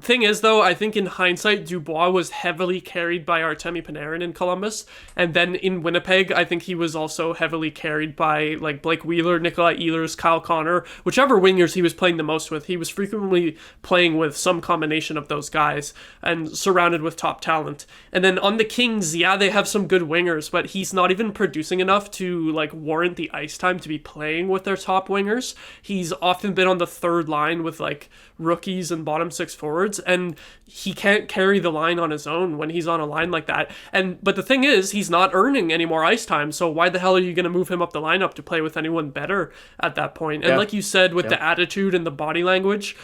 Thing is, though, I think in hindsight, Dubois was heavily carried by Artemi Panarin in Columbus, and then in Winnipeg, I think he was also heavily carried by like Blake Wheeler, Nikolai Ehlers, Kyle Connor, whichever wingers he was playing the most with. He was frequently playing with some combination of those guys and surrounded with top talent. And then on the Kings, yeah, they have some good wingers, but he's not even producing enough to like warrant the ice time to be playing with their top wingers. He's often been on the third line with like rookies and bottom six forwards, and he can't carry the line on his own when he's on a line like that. But the thing is, he's not earning any more ice time, so why the hell are you going to move him up the lineup to play with anyone better at that point? And like you said, with the attitude and the body language,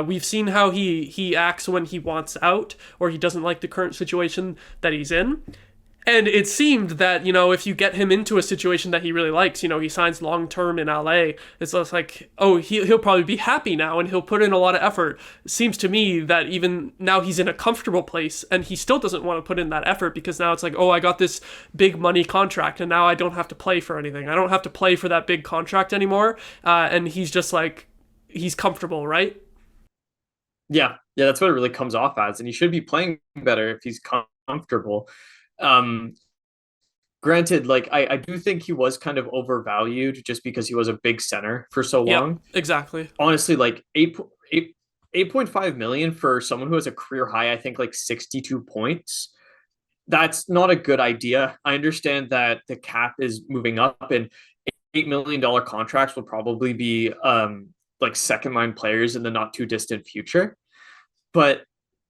we've seen how he acts when he wants out or he doesn't like the current situation that he's in. And it seemed that, if you get him into a situation that he really likes, he signs long-term in LA, it's just like, oh, he'll probably be happy now and he'll put in a lot of effort. It seems to me that even now he's in a comfortable place and he still doesn't want to put in that effort because now it's like, oh, I got this big money contract and now I don't have to play for anything. I don't have to play for that big contract anymore. And he's just like, he's comfortable, right? Yeah, that's what it really comes off as. And he should be playing better if he's comfortable. Granted, like I do think he was kind of overvalued just because he was a big center for so long. Exactly. Honestly, like 8.5 million for someone who has a career high, I think like 62 points. That's not a good idea. I understand that the cap is moving up and $8 million contracts will probably be like second line players in the not too distant future. But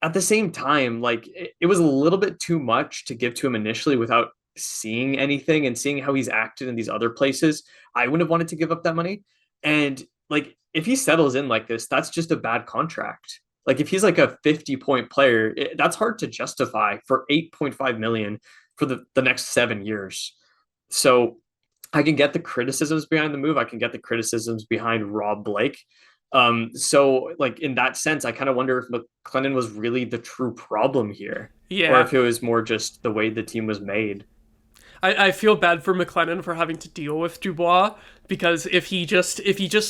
at the same time, like it was a little bit too much to give to him initially without seeing anything and seeing how he's acted in these other places. I wouldn't have wanted to give up that money. And like, if he settles in like this, that's just a bad contract. Like if he's like a 50-point player, that's hard to justify for 8.5 million for the next 7 years. So I can get the criticisms behind the move. I can get the criticisms behind Rob Blake. So like in that sense, I kind of wonder if McLennan was really the true problem here. Yeah. Or if it was more just the way the team was made. I feel bad for McLennan for having to deal with Dubois because if he just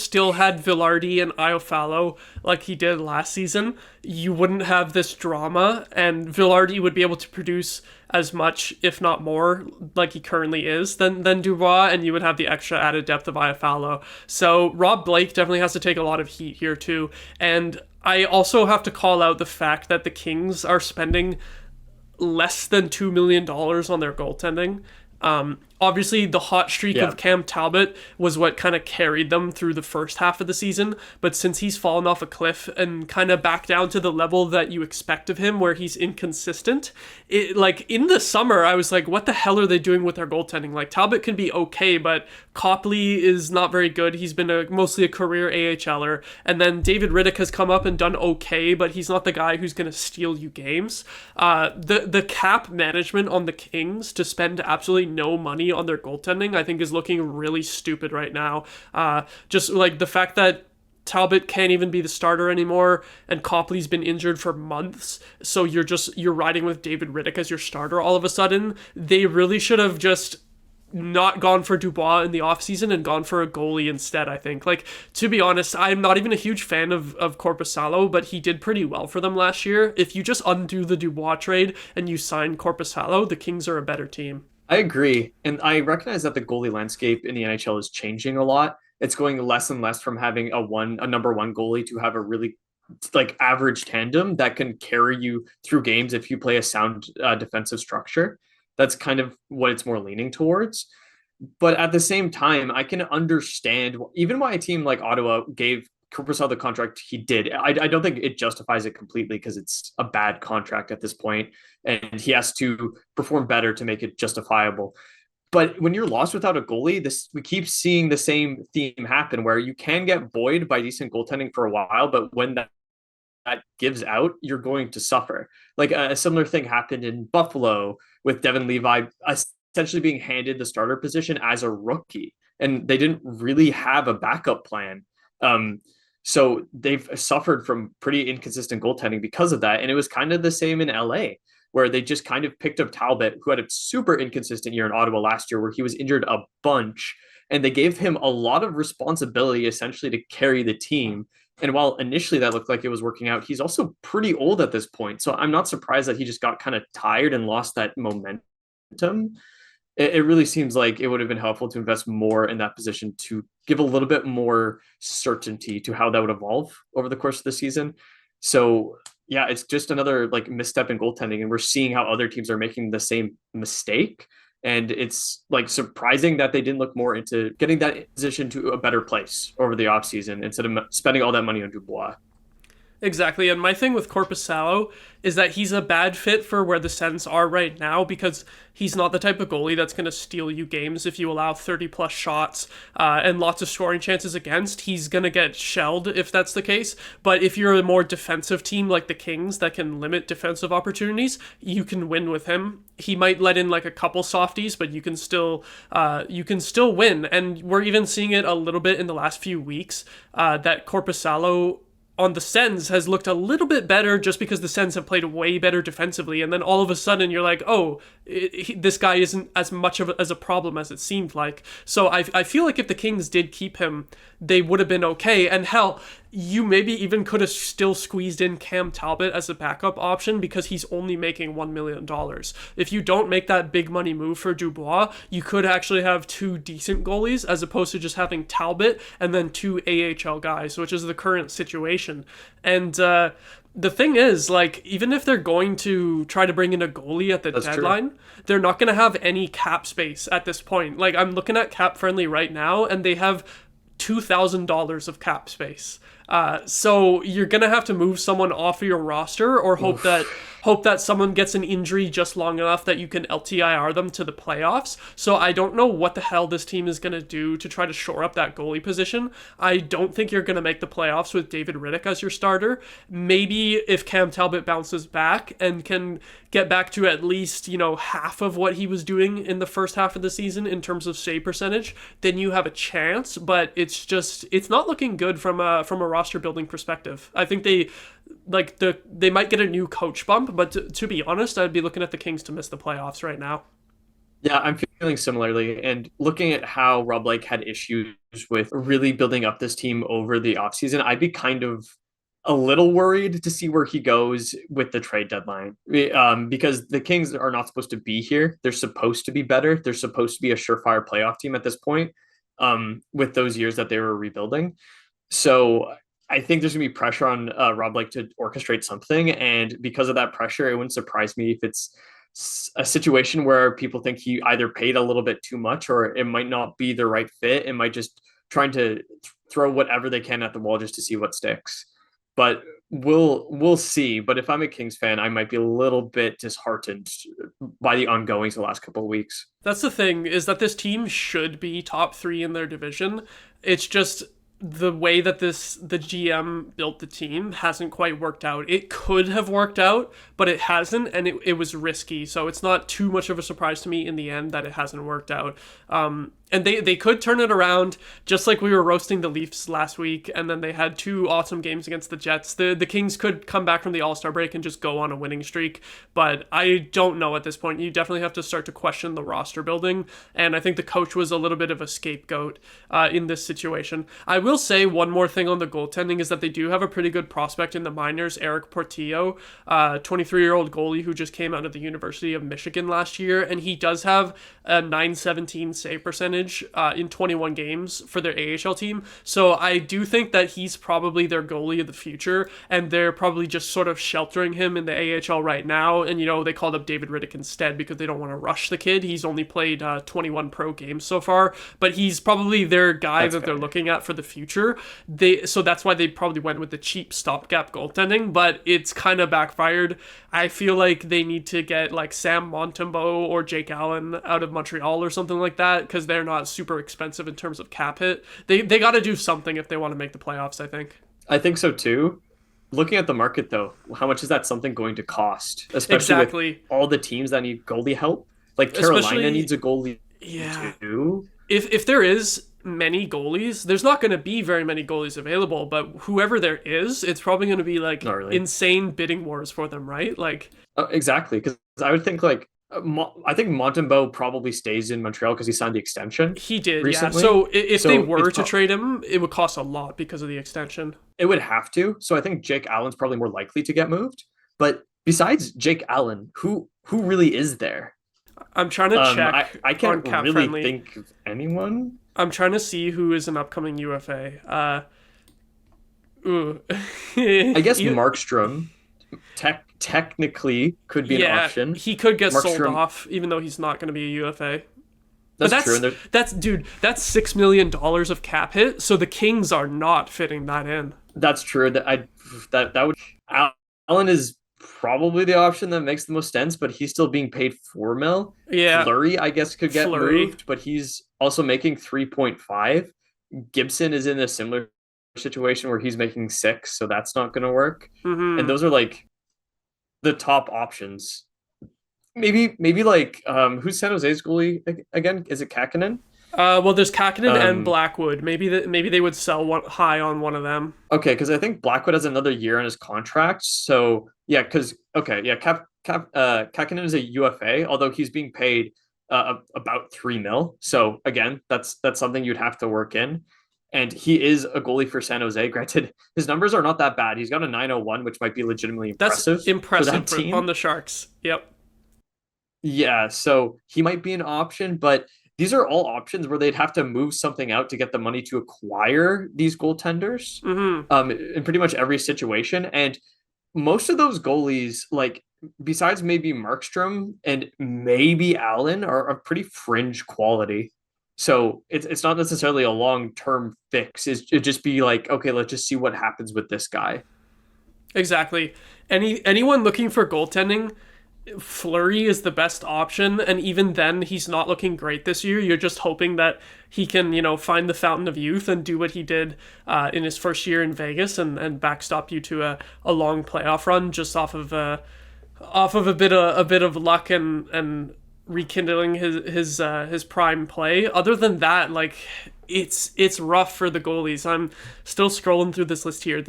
still had Vilardi and Iafallo like he did last season, you wouldn't have this drama and Vilardi would be able to produce as much, if not more, like he currently is than Dubois, and you would have the extra added depth of Iafallo. So Rob Blake definitely has to take a lot of heat here too. And I also have to call out the fact that the Kings are spending less than $2 million on their goaltending. Obviously, the hot streak of Cam Talbot was what kind of carried them through the first half of the season. But since he's fallen off a cliff and kind of back down to the level that you expect of him, where he's inconsistent, like in the summer, I was like, what the hell are they doing with their goaltending? Like Talbot can be okay, but Copley is not very good. He's been mostly a career AHLer. And then David Riddick has come up and done okay, but he's not the guy who's going to steal you games. The cap management on the Kings to spend absolutely no money on their goaltending, I think, is looking really stupid right now. Just like the fact that Talbot can't even be the starter anymore, and Copley's been injured for months, so you're riding with David Riddick as your starter all of a sudden. They really should have just not gone for Dubois in the offseason and gone for a goalie instead, I think. Like, to be honest, I'm not even a huge fan of Korpisalo, but he did pretty well for them last year. If you just undo the Dubois trade and you sign Korpisalo, the Kings are a better team. I agree. And I recognize that the goalie landscape in the NHL is changing a lot. It's going less and less from having a number one goalie to have a really like average tandem that can carry you through games if you play a sound defensive structure. That's kind of what it's more leaning towards. But at the same time, I can understand even why a team like Ottawa gave Korpisalo the contract he did. I don't think it justifies it completely because it's a bad contract at this point, and he has to perform better to make it justifiable. But when you're lost without a goalie, we keep seeing the same theme happen where you can get buoyed by decent goaltending for a while, but when that gives out, you're going to suffer. Like a similar thing happened in Buffalo with Devin Levi essentially being handed the starter position as a rookie, and they didn't really have a backup plan. So they've suffered from pretty inconsistent goaltending because of that. And it was kind of the same in LA, where they just kind of picked up Talbot, who had a super inconsistent year in Ottawa last year, where he was injured a bunch. And they gave him a lot of responsibility essentially to carry the team. And while initially that looked like it was working out, he's also pretty old at this point. So I'm not surprised that he just got kind of tired and lost that momentum. It really seems like it would have been helpful to invest more in that position to give a little bit more certainty to how that would evolve over the course of the season. So yeah, it's just another like misstep in goaltending, and we're seeing how other teams are making the same mistake. And it's like surprising that they didn't look more into getting that position to a better place over the offseason instead of spending all that money on Dubois. Exactly, and my thing with Korpisalo is that he's a bad fit for where the Sens are right now because he's not the type of goalie that's going to steal you games if you allow 30-plus shots and lots of scoring chances against. He's going to get shelled if that's the case, but if you're a more defensive team like the Kings that can limit defensive opportunities, you can win with him. He might let in like a couple softies, but you can still win, and we're even seeing it a little bit in the last few weeks that Korpisalo on the Sens has looked a little bit better just because the Sens have played way better defensively, and then all of a sudden you're like, oh, this guy isn't as much as a problem as it seemed like. So I feel like if the Kings did keep him, they would have been okay, and hell, you maybe even could have still squeezed in Cam Talbot as a backup option because he's only making $1 million. If you don't make that big money move for Dubois, you could actually have two decent goalies as opposed to just having Talbot and then two AHL guys, which is the current situation. And the thing is, like, even if they're going to try to bring in a goalie at the deadline, they're not going to have any cap space at this point. Like, I'm looking at Cap Friendly right now, and they have $2,000 of cap space. So you're gonna have to move someone off of your roster or hope that someone gets an injury just long enough that you can LTIR them to the playoffs. So I don't know what the hell this team is gonna do to try to shore up that goalie position. I don't think you're gonna make the playoffs with David Riddick as your starter. Maybe if Cam Talbot bounces back and can get back to at least, half of what he was doing in the first half of the season in terms of save percentage, then you have a chance. But it's not looking good from a roster building perspective. I think they might get a new coach bump, but to be honest, I'd be looking at the Kings to miss the playoffs right now. Yeah, I'm feeling similarly. And looking at how Rob Blake had issues with really building up this team over the offseason, I'd be kind of a little worried to see where he goes with the trade deadline. Because the Kings are not supposed to be here. They're supposed to be better. They're supposed to be a surefire playoff team at this point, with those years that they were rebuilding. So I think there's going to be pressure on Rob Blake to orchestrate something. And because of that pressure, it wouldn't surprise me if it's a situation where people think he either paid a little bit too much or it might not be the right fit. It might just trying to throw whatever they can at the wall just to see what sticks. But we'll see. But if I'm a Kings fan, I might be a little bit disheartened by the ongoings the last couple of weeks. That's the thing, is that this team should be top 3 in their division. It's just the way that the GM built the team hasn't quite worked out. It could have worked out, but it hasn't, and it was risky. So it's not too much of a surprise to me in the end that it hasn't worked out. And they could turn it around, just like we were roasting the Leafs last week, and then they had 2 awesome games against the Jets. The Kings could come back from the All-Star break and just go on a winning streak, but I don't know at this point. You definitely have to start to question the roster building, and I think the coach was a little bit of a scapegoat in this situation. I will say one more thing on the goaltending is that they do have a pretty good prospect in the minors, Eric Portillo, 23-year-old goalie who just came out of the University of Michigan last year, and he does have a .917 save percentage in 21 games for their AHL team. So I do think that he's probably their goalie of the future, and they're probably just sort of sheltering him in the AHL right now. And, they called up David Riddick instead because they don't want to rush the kid. He's only played 21 pro games so far, but he's probably their guy they're looking at for the future. So that's why they probably went with the cheap stopgap goaltending, but it's kind of backfired. I feel like they need to get like Sam Montembeault or Jake Allen out of Montreal or something like that, because they're not super expensive in terms of cap hit. They got to do something if they want to make the playoffs, I think. I think so too. Looking at the market though, how much is that something going to cost? Especially with all the teams that need goalie help. Like Carolina needs a goalie too. If there is many goalies, there's not going to be very many goalies available, but whoever there is, it's probably going to be like insane bidding wars for them, right? Like exactly, because I would think like I think Montembeault probably stays in Montreal because he signed the extension He did, yeah. recently. So if they So were to trade him, it would cost a lot because of the extension. it would have to. So I think Jake Allen's probably more likely to get moved. But besides Jake Allen, who really is there? I'm trying to check I on can't Cap really Friendly. think of anyone. I'm trying to see who is an upcoming UFA. Ooh. I guess Markstrom technically could be an option. He could get sold Markstrom, off, even though he's not going to be a UFA. that's true. And That's dude. That's $6 million of cap hit. So the Kings are not fitting that in. that's true. That would Allen is probably the option that makes the most sense, but he's still being paid 4 mil. Yeah, Fleury, I guess, could get Fleury. moved, but he's also making 3.5. Gibson is in a similar situation where he's making 6, so that's not going to work. And those are like the top options. Maybe like who's San Jose's goalie again? Is it Kakinen? Well, there's Kakinen and Blackwood. Maybe they would sell high on one of them. Okay, because I think Blackwood has another year on his contract. So yeah, Kakinen is a UFA, although he's being paid about 3 mil. So again, that's something you'd have to work in. And he is a goalie for San Jose. Granted, his numbers are not that bad. He's got a 901, which might be legitimately impressive. That's impressive for that team. on the Sharks. Yep. Yeah, so he might be an option, but these are all options where they'd have to move something out to get the money to acquire these goaltenders. In pretty much every situation. And most of those goalies, like besides maybe Markstrom and maybe Allen, are a pretty fringe quality. So it's not necessarily a long-term fix. It'd just be like, okay, let's just see what happens with this guy. Exactly. Anyone looking for goaltending, Fleury is the best option, and even then, he's not looking great this year. You're just hoping that he can, find the fountain of youth and do what he did in his first year in Vegas and backstop you to a long playoff run just off of a bit of luck and rekindling his prime play. Other than that, like it's rough for the goalies. I'm still scrolling through this list here.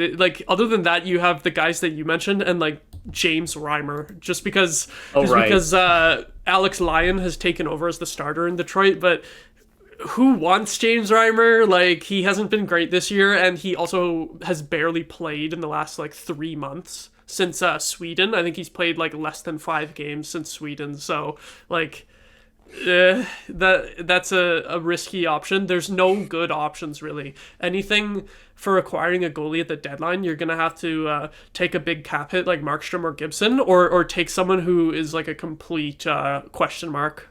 Other than that, you have the guys that you mentioned and like James Reimer, just because Alex Lyon has taken over as the starter in Detroit, but who wants James Reimer? Like, he hasn't been great this year, and he also has barely played in the last 3 months since Sweden. I think he's played less than 5 games since Sweden. So that's a risky option. There's no good options really. Anything for acquiring a goalie at the deadline, you're gonna have to take a big cap hit like Markstrom or Gibson, or take someone who is like a complete question mark.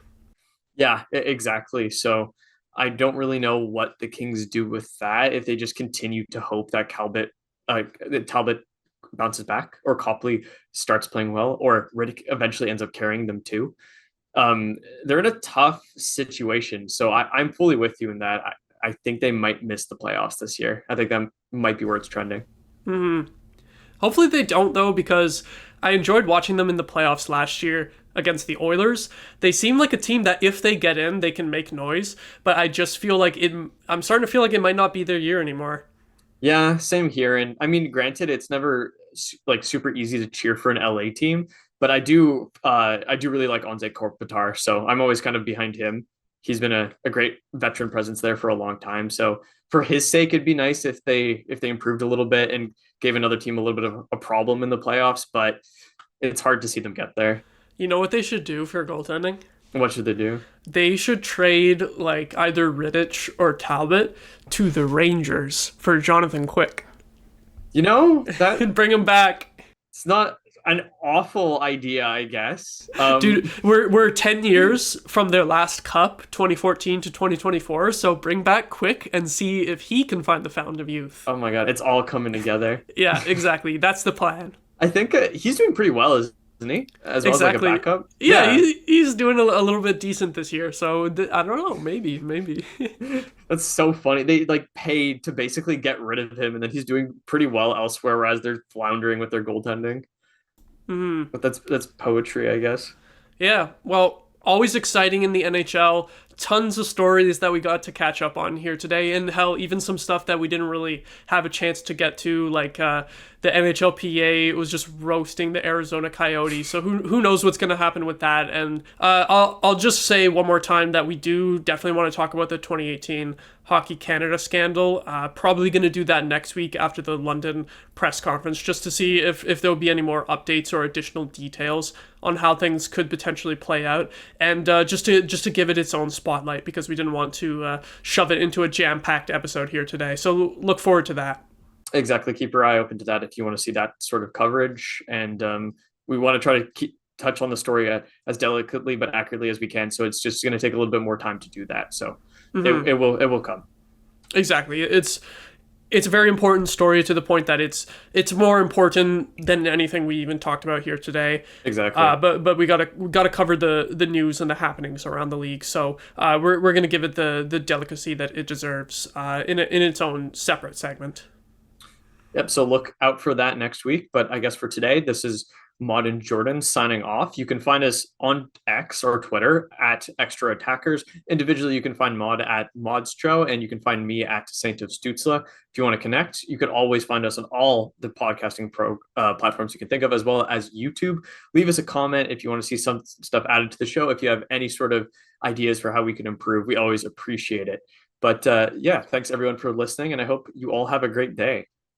Yeah, exactly. So I don't really know what the Kings do with that, if they just continue to hope that Talbot bounces back, or Copley starts playing well, or Riddick eventually ends up carrying them too. They're in a tough situation. So I'm fully with you in that. I think they might miss the playoffs this year. I think that might be where it's trending. Hopefully they don't, though, because I enjoyed watching them in the playoffs last year against the Oilers. They seem like a team that if they get in, they can make noise. But I just feel like I'm starting to feel like it might not be their year anymore. Yeah, same here. And I mean, granted, it's never super easy to cheer for an LA team, but I do really like Anze Kopitar, so I'm always kind of behind him. He's been a great veteran presence there for a long time. So for his sake, it'd be nice if they improved a little bit and gave another team a little bit of a problem in the playoffs, but it's hard to see them get there. You know what they should do for goaltending? What should they do? They should trade either Rittich or Talbot to the Rangers for Jonathan Quick. That And bring him back. It's not an awful idea, I guess. Dude, we're 10 years from their last cup, 2014 to 2024, so bring back Quick and see if he can find the fountain of youth. Oh my god, it's all coming together. Yeah, exactly. That's the plan. I think he's doing pretty well, isn't he? As well exactly. as a backup. Yeah. He's doing a little bit decent this year, so I don't know, maybe. That's so funny. They paid to basically get rid of him, and then he's doing pretty well elsewhere, whereas they're floundering with their goaltending. But that's poetry, I guess. Yeah, well, always exciting in the NHL tons of stories that we got to catch up on here today, and hell, even some stuff that we didn't really have a chance to get to, like the NHLPA was just roasting the Arizona Coyotes. So who knows what's going to happen with that? And I'll just say one more time that we do definitely want to talk about the 2018 Hockey Canada scandal. Probably going to do that next week after the London press conference, just to see if there'll be any more updates or additional details on how things could potentially play out, and just to give it its own spotlight, because we didn't want to shove it into a jam-packed episode here today. So look forward to that. Exactly. Keep your eye open to that if you want to see that sort of coverage. And we want to try to touch on the story as delicately but accurately as we can. So it's just going to take a little bit more time to do that. So it will come. Exactly. It's a very important story, to the point that it's more important than anything we even talked about here today. Exactly. But we gotta cover the news and the happenings around the league. So we're gonna give it the delicacy that it deserves in its own separate segment. Yep. So look out for that next week. But I guess for today, this is Maude and Jordan signing off. You can find us on X or Twitter at Extra Attackers. Individually, you can find Maude at Maudstro, and you can find me at Saint of Stutzla. If you want to connect, you could always find us on all the podcasting platforms you can think of, as well as YouTube. Leave us a comment if you want to see some stuff added to the show. If you have any sort of ideas for how we can improve, we always appreciate it. But yeah, thanks everyone for listening, and I hope you all have a great day.